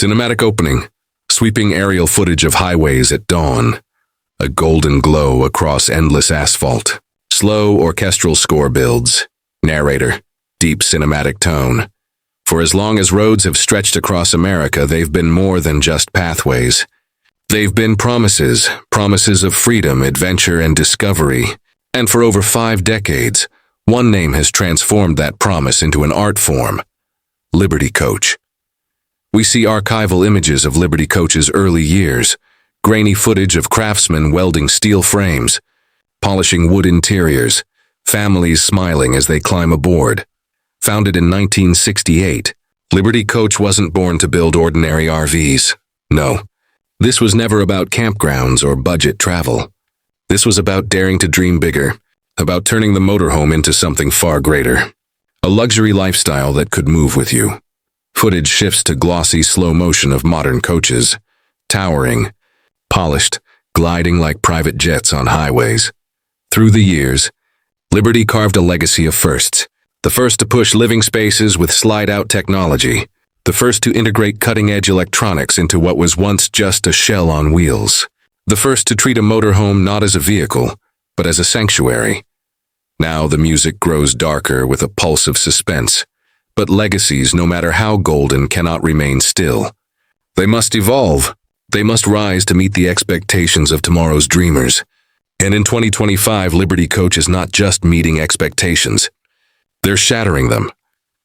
Cinematic opening, sweeping aerial footage of highways at dawn. A golden glow across endless asphalt. Slow orchestral score builds. Narrator, deep cinematic tone. For as long as roads have stretched across America, they've been more than just pathways. They've been promises of freedom, adventure, and discovery. And for over 5 decades, one name has transformed that promise into an art form: Liberty Coach. We see archival images of Liberty Coach's early years, grainy footage of craftsmen welding steel frames, polishing wood interiors, families smiling as they climb aboard. Founded in 1968, Liberty Coach wasn't born to build ordinary RVs. No, this was never about campgrounds or budget travel. This was about daring to dream bigger, about turning the motorhome into something far greater. A luxury lifestyle that could move with you. Footage shifts to glossy slow motion of modern coaches, towering, polished, gliding like private jets on highways. Through the years, Liberty carved a legacy of firsts. The first to push living spaces with slide-out technology. The first to integrate cutting-edge electronics into what was once just a shell on wheels. The first to treat a motorhome not as a vehicle, but as a sanctuary. Now the music grows darker with a pulse of suspense. But legacies, no matter how golden, cannot remain still. They must evolve. They must rise to meet the expectations of tomorrow's dreamers. And in 2025, Liberty Coach is not just meeting expectations. They're shattering them.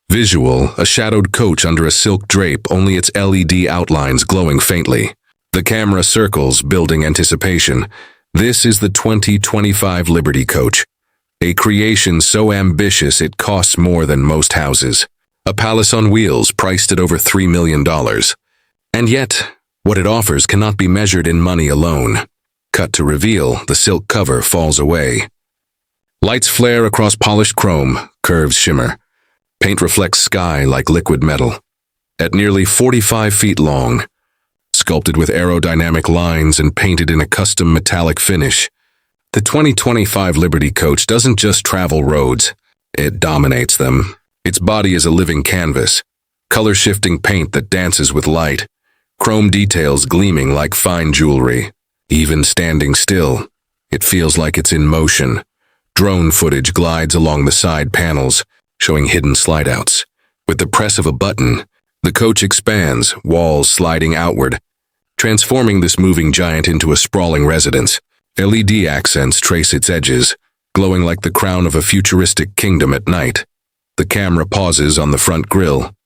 Visual, a shadowed coach under a silk drape, only its LED outlines glowing faintly. The camera circles, building anticipation. This is the 2025 Liberty Coach. A creation so ambitious it costs more than most houses. A palace on wheels priced at over $3 million. And yet, what it offers cannot be measured in money alone. Cut to reveal, the silk cover falls away. Lights flare across polished chrome, curves shimmer. Paint reflects sky like liquid metal. At nearly 45 feet long, sculpted with aerodynamic lines and painted in a custom metallic finish, the 2025 Liberty Coach doesn't just travel roads, it dominates them. Its body is a living canvas, color-shifting paint that dances with light, chrome details gleaming like fine jewelry. Even standing still, it feels like it's in motion. Drone footage glides along the side panels, showing hidden slide-outs. With the press of a button, the coach expands, walls sliding outward, transforming this moving giant into a sprawling residence. LED accents trace its edges, glowing like the crown of a futuristic kingdom at night. The camera pauses on the front grille,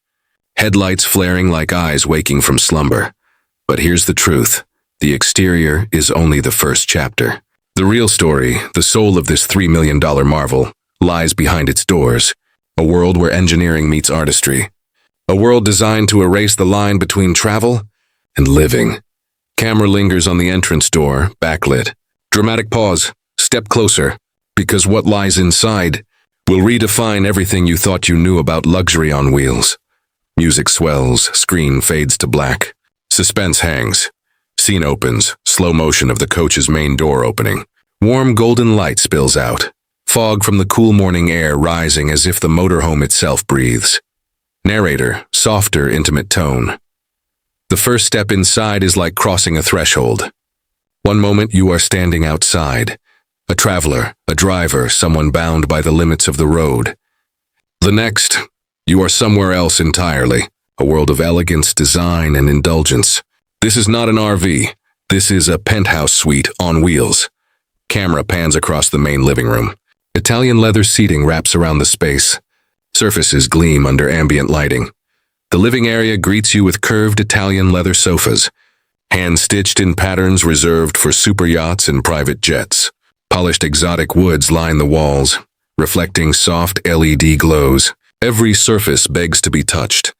headlights flaring like eyes waking from slumber. But here's the truth. The exterior is only the first chapter. The real story, the soul of this $3 million marvel, lies behind its doors. A world where engineering meets artistry. A world designed to erase the line between travel and living. Camera lingers on the entrance door, backlit. Dramatic pause, step closer, because what lies inside will redefine everything you thought you knew about luxury on wheels. Music swells, screen fades to black. Suspense hangs. Scene opens, slow motion of the coach's main door opening. Warm golden light spills out. Fog from the cool morning air rising as if the motorhome itself breathes. Narrator, softer, intimate tone. The first step inside is like crossing a threshold. One moment you are standing outside. A traveler, a driver, someone bound by the limits of the road. The next, you are somewhere else entirely. A world of elegance, design, and indulgence. This is not an RV. This is a penthouse suite on wheels. Camera pans across the main living room. Italian leather seating wraps around the space. Surfaces gleam under ambient lighting. The living area greets you with curved Italian leather sofas, hand-stitched in patterns reserved for super yachts and private jets. Polished exotic woods line the walls, reflecting soft LED glows. Every surface begs to be touched.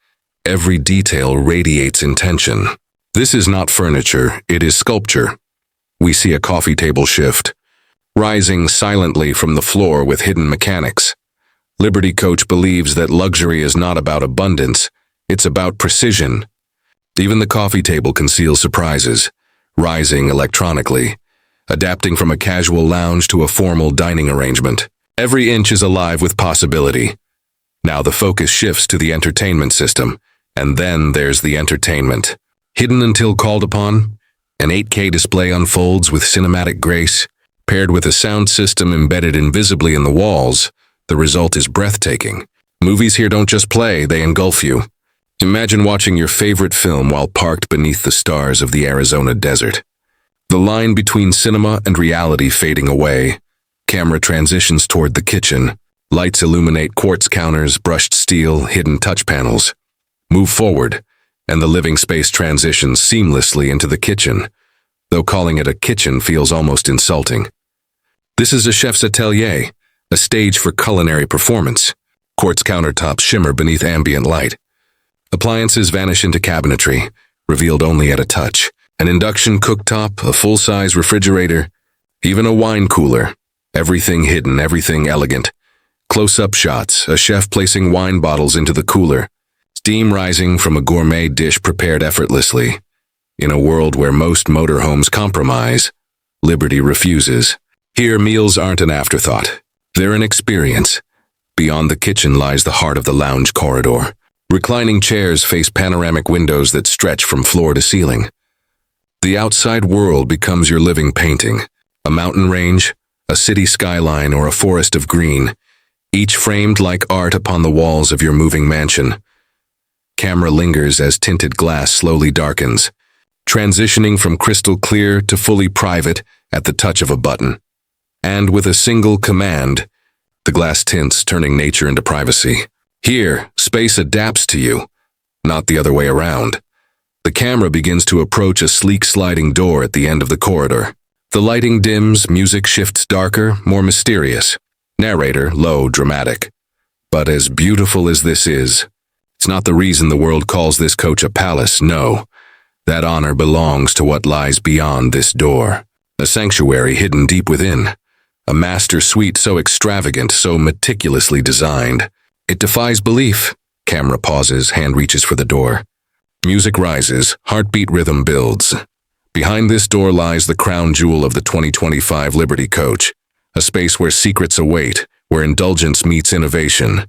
Every detail radiates intention. This is not furniture, it is sculpture. We see a coffee table shift, rising silently from the floor with hidden mechanics. Liberty Coach believes that luxury is not about abundance, it's about precision. Even the coffee table conceals surprises, rising electronically, adapting from a casual lounge to a formal dining arrangement. Every inch is alive with possibility. Now the focus shifts to the entertainment system, And then there's the entertainment. Hidden until called upon, an 8K display unfolds with cinematic grace, paired with a sound system embedded invisibly in the walls. The result is breathtaking. Movies here don't just play, they engulf you. Imagine watching your favorite film while parked beneath the stars of the Arizona desert. The line between cinema and reality fading away. Camera transitions toward the kitchen. Lights illuminate quartz counters, brushed steel, hidden touch panels. Move forward, and the living space transitions seamlessly into the kitchen, though calling it a kitchen feels almost insulting. This is a chef's atelier, a stage for culinary performance. Quartz countertops shimmer beneath ambient light. Appliances vanish into cabinetry, revealed only at a touch. An induction cooktop, a full-size refrigerator, even a wine cooler. Everything hidden, everything elegant. Close-up shots, a chef placing wine bottles into the cooler. Steam rising from a gourmet dish prepared effortlessly. In a world where most motorhomes compromise, liberty refuses. Here, meals aren't an afterthought. They're an experience. Beyond the kitchen lies the heart of the lounge corridor. Reclining chairs face panoramic windows that stretch from floor to ceiling. The outside world becomes your living painting. A mountain range, a city skyline, or a forest of green, each framed like art upon the walls of your moving mansion. Camera lingers as tinted glass slowly darkens, transitioning from crystal clear to fully private at the touch of a button. And with a single command, the glass tints, turning nature into privacy. Here, space adapts to you, not the other way around. The camera begins to approach a sleek sliding door at the end of the corridor. The lighting dims, music shifts darker, more mysterious. Narrator, low, dramatic. But as beautiful as this is, it's not the reason the world calls this coach a palace, no. That honor belongs to what lies beyond this door. A sanctuary hidden deep within. A master suite so extravagant, so meticulously designed. It defies belief. Camera pauses, hand reaches for the door. Music rises, heartbeat rhythm builds. Behind this door lies the crown jewel of the 2025 Liberty Coach, a space where secrets await, where indulgence meets innovation.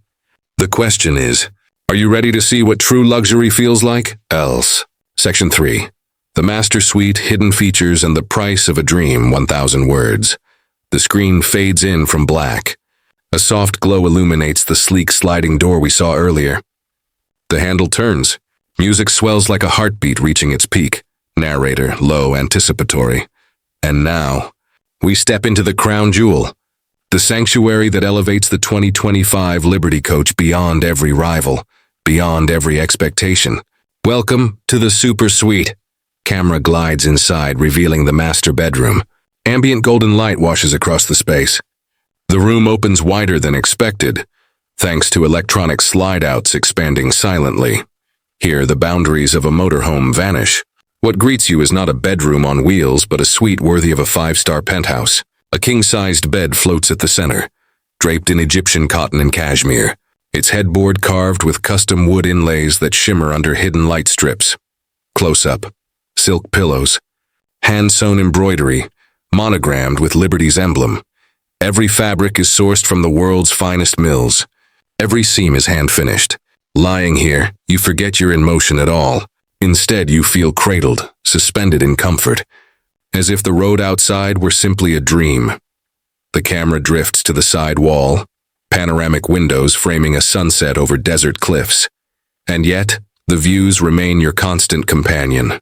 The question is, are you ready to see what true luxury feels like? Else. Section 3. The Master Suite, Hidden Features, and the Price of a Dream, 1,000 words. The screen fades in from black. A soft glow illuminates the sleek sliding door we saw earlier. The handle turns. Music swells like a heartbeat reaching its peak. Narrator, low, anticipatory. And now, we step into the crown jewel, the sanctuary that elevates the 2025 Liberty Coach beyond every rival, beyond every expectation. Welcome to the Super Suite. Camera glides inside, revealing the master bedroom. Ambient golden light washes across the space. The room opens wider than expected, thanks to electronic slide-outs expanding silently. Here, the boundaries of a motorhome vanish. What greets you is not a bedroom on wheels, but a suite worthy of a 5-star penthouse. A king-sized bed floats at the center, draped in Egyptian cotton and cashmere, its headboard carved with custom wood inlays that shimmer under hidden light strips. Close-up, silk pillows, hand-sewn embroidery, monogrammed with Liberty's emblem. Every fabric is sourced from the world's finest mills. Every seam is hand-finished. Lying here, you forget you're in motion at all. Instead, you feel cradled, suspended in comfort, as if the road outside were simply a dream. The camera drifts to the side wall, panoramic windows framing a sunset over desert cliffs. And yet, the views remain your constant companion.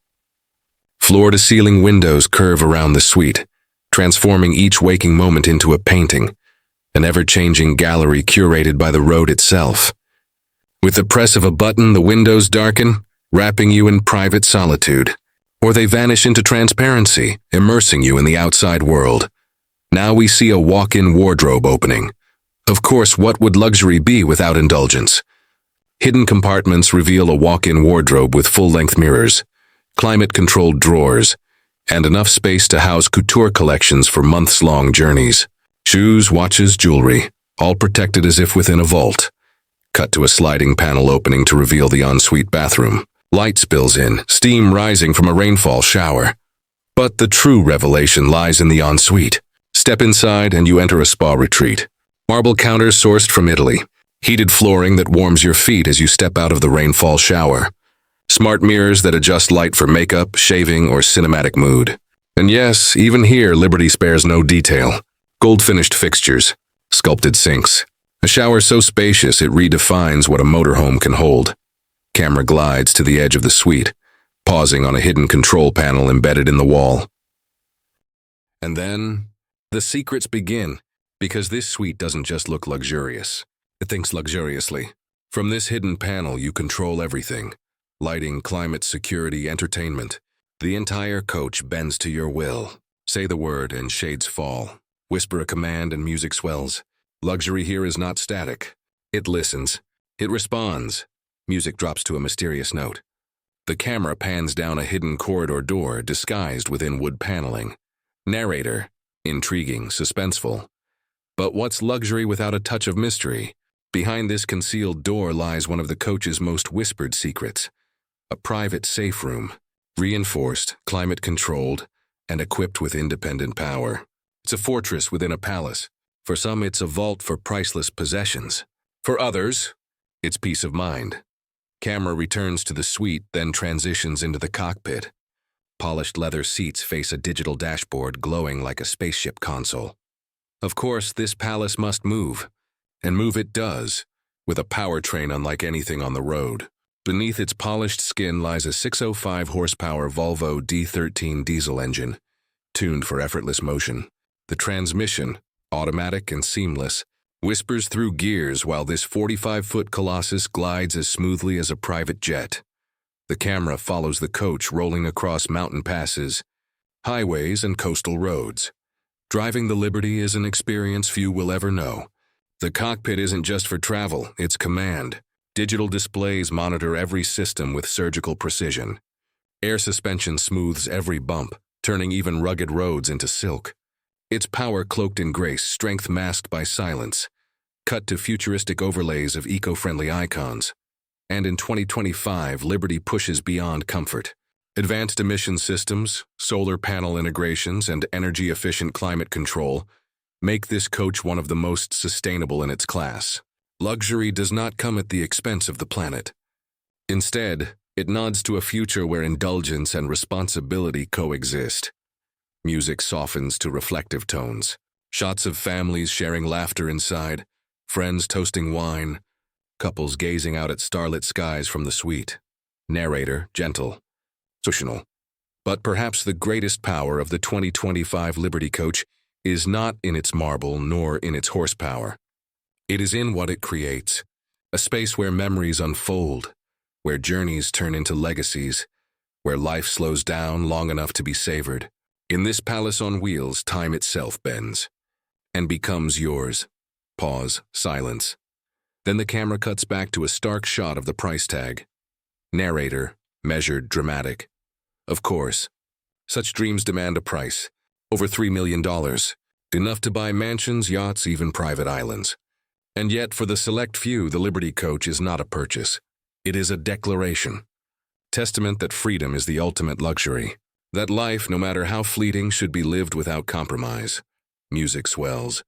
Floor-to-ceiling windows curve around the suite, transforming each waking moment into a painting, an ever-changing gallery curated by the road itself. With the press of a button, the windows darken, wrapping you in private solitude. Or they vanish into transparency, immersing you in the outside world. Now we see a walk-in wardrobe opening. Of course, what would luxury be without indulgence? Hidden compartments reveal a walk-in wardrobe with full-length mirrors, climate-controlled drawers, and enough space to house couture collections for months-long journeys. Shoes, watches, jewelry, all protected as if within a vault. Cut to a sliding panel opening to reveal the ensuite bathroom. Light spills in, steam rising from a rainfall shower. But the true revelation lies in the ensuite. Step inside and you enter a spa retreat. Marble counters sourced from Italy, Heated flooring that warms your feet as you step out of the rainfall shower. Smart mirrors that adjust light for makeup, shaving, or cinematic mood. And yes, even here, Liberty spares no detail. Gold-finished fixtures, sculpted sinks. A shower so spacious it redefines what a motorhome can hold. Camera glides to the edge of the suite, pausing on a hidden control panel embedded in the wall. And then, the secrets begin, because this suite doesn't just look luxurious. It thinks luxuriously. From this hidden panel, you control everything. Lighting, climate, security, entertainment. The entire coach bends to your will. Say the word and shades fall. Whisper a command and music swells. Luxury here is not static. It listens. It responds. Music drops to a mysterious note. The camera pans down a hidden corridor door disguised within wood paneling. Narrator. Intriguing, suspenseful. But what's luxury without a touch of mystery? Behind this concealed door lies one of the coach's most whispered secrets. A private safe room. Reinforced, climate-controlled, and equipped with independent power. It's a fortress within a palace. For some, it's a vault for priceless possessions. For others, it's peace of mind. Camera returns to the suite, then transitions into the cockpit. Polished leather seats face a digital dashboard glowing like a spaceship console. Of course, this palace must move. And move it does, with a powertrain unlike anything on the road. Beneath its polished skin lies a 605 horsepower Volvo D13 diesel engine, tuned for effortless motion. The transmission, automatic and seamless, whispers through gears while this 45-foot colossus glides as smoothly as a private jet. The camera follows the coach rolling across mountain passes, highways, and coastal roads. Driving the Liberty is an experience few will ever know. The cockpit isn't just for travel, it's command. Digital displays monitor every system with surgical precision. Air suspension smooths every bump, turning even rugged roads into silk. Its power cloaked in grace, strength masked by silence. Cut to futuristic overlays of eco-friendly icons. And in 2025, Liberty pushes beyond comfort. Advanced emission systems, solar panel integrations, and energy-efficient climate control make this coach one of the most sustainable in its class. Luxury does not come at the expense of the planet. Instead, it nods to a future where indulgence and responsibility coexist. Music softens to reflective tones. Shots of families sharing laughter inside, friends toasting wine, couples gazing out at starlit skies from the suite. Narrator, gentle, emotional. But perhaps the greatest power of the 2025 Liberty Coach is not in its marble nor in its horsepower. It is in what it creates, a space where memories unfold, where journeys turn into legacies, where life slows down long enough to be savored. In this palace on wheels, time itself bends and becomes yours. Pause, silence. Then the camera cuts back to a stark shot of the price tag. Narrator, measured, dramatic. Of course, such dreams demand a price. Over $3 million. Enough to buy mansions, yachts, even private islands. And yet, for the select few, the Liberty Coach is not a purchase. It is a declaration. Testament that freedom is the ultimate luxury. That life, no matter how fleeting, should be lived without compromise. Music swells.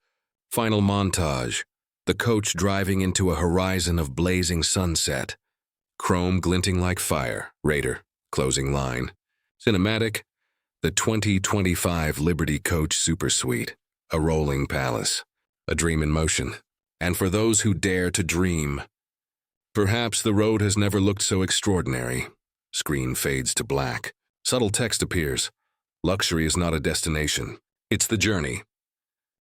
Final montage. The coach driving into a horizon of blazing sunset. Chrome glinting like fire. Raider. Closing line. Cinematic. The 2025 Liberty Coach Supersuite. A rolling palace. A dream in motion. And for those who dare to dream, perhaps the road has never looked so extraordinary. Screen fades to black. Subtle text appears. Luxury is not a destination. It's the journey.